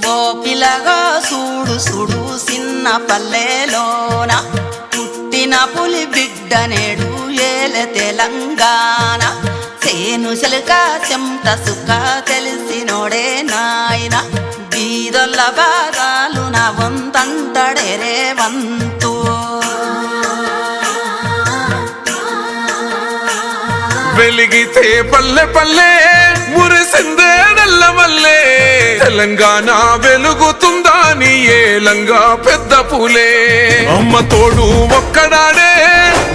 ఓ పిల్లగా చూడు చూడు చిన్న పల్లెలోన పుట్టిన పులి బిడ్డ నేడు ఏలే తెలంగాణ సేను సెలుక చెమట సుఖ తెలిసినోడే నాయన బీదొల్ల బాగాలు నా వంతంటడే రేవంతు వెలిగితే పల్లె పల్లె మురిసిందే నల్లమల్లే తెలంగాణ వెలుగుతుందా నీ ఏలంగా పెద్ద పూలే అమ్మ తోడు ఒక్కడాడే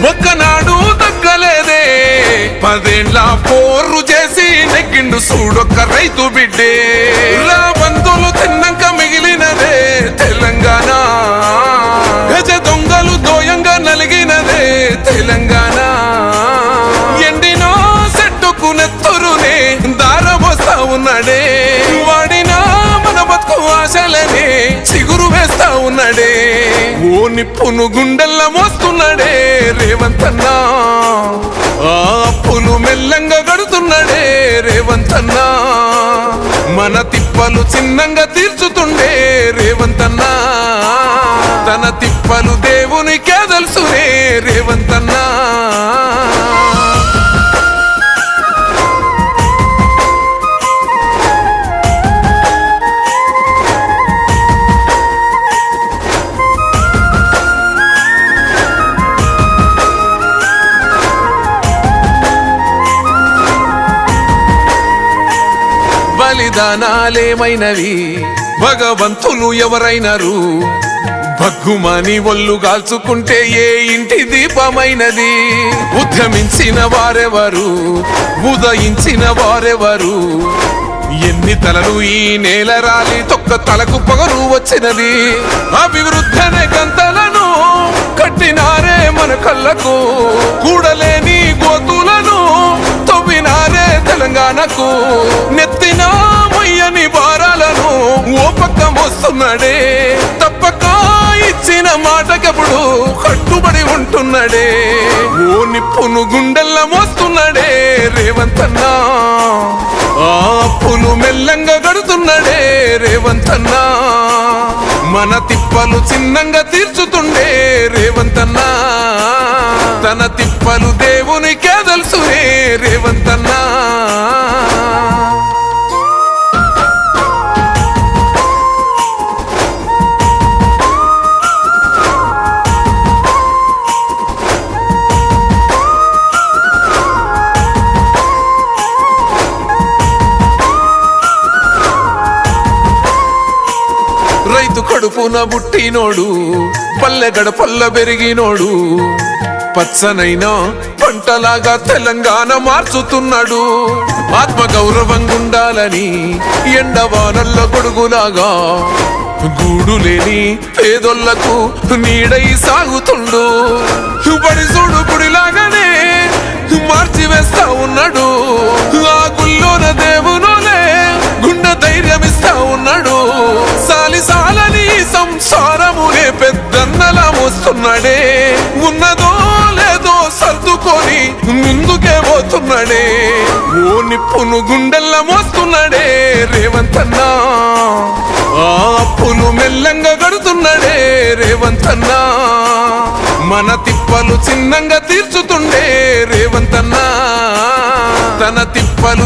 ఒక్కనాడు దక్కలేదే 10 ఏళ్ల పోరు చేసి నెగ్గిండు చూడొక్క రైతు బిడ్డే రాబందులు తిన్నాక మిగిలినదే తెలంగాణ గజ దొంగలు దోయంగా నలిగినదే తెలంగాణ ఎండినో సెట్టుకు నెత్తురునే దారబోస్తా ఉన్నాడే వాడినా మన బతుకు ఆశలనే చిగురు వేస్తా ఉన్నాడే ఓ నిప్పును గుండెల్లా మోస్తున్నాడే రేవంతన్నా ఆ అప్పులు మెల్లంగా గడుతున్నాడే రేవంతన్నా మన తిప్పలు చిన్నంగా తీర్చుతుండే రేవంతన్నా తన తిప్పలు దేవునికే తెలుసునే రేవంతన్నా బలిదానాలేమైనవి భగవంతులు ఎవరైనరు భగ్గుమని ఒళ్ళు గాల్చుకుంటే ఏ ఇంటి దీపమైనది ఉద్యమించిన వారెవరు ఉదయించిన వారెవరు ఎన్ని తలలు ఈ నేల రాలి తొక్క తలకు పొగరు వచ్చినది అభివృద్ధనే గంతలను కట్టినారే మన కళ్ళకు కూడలేని గోతులను తవ్వినారే తెలంగాణకు నెత్తిన మొయ్యని భారాలను ఓ పక్క మోస్తున్నాడే తప్పక ఇచ్చిన మాటకెప్పుడు కట్టుబడి ఉంటున్నాడే ఓ నిప్పును గుండెల్లా మోస్తున్నాడే రేవంతన్నా ఆ అప్పులు మెల్లంగా గడుతున్నాడే రేవంతన్నా మన తిప్పలు చిన్నంగా తీర్చుతుండే రేవంతన్నా తన తిప్పలు దేవునికే తెలుసునే రేవంతన్నా రైతు కడుపున బుట్టినోడు పల్లె గడపల్ల పెరిగినోడు పచ్చనైనా పంటలాగా తెలంగాణ మార్చుతున్నాడు ఆత్మ గౌరవంగా ఉండాలని ఎండవానల్ల గొడుగులాగా గూడు లేని పేదోళ్లకు నీడై సాగుతుండు బడి చూడు గుడిలాగానే మార్చి వేస్తా ఉన్నాడు ఆ గుల్లోన దేవునోలే గుండె ధైర్యం ఇస్తా ఉన్నాడు సాలిసాలని సంసారమునే పెద్దన్నలా మోస్తున్నాడే ఉన్నదో లేదో సర్దుకొని ముందుకే పోతున్నాడే ఓ నిప్పును గుండెల్లా మోస్తున్నాడే రేవంతన్నా ఆ అప్పులు మెల్లంగా గడుతున్నాడే రేవంతన్నా మన తిప్పలు చిన్నంగా తీర్చుతుండే రేవంతన్నా తన తిప్పలు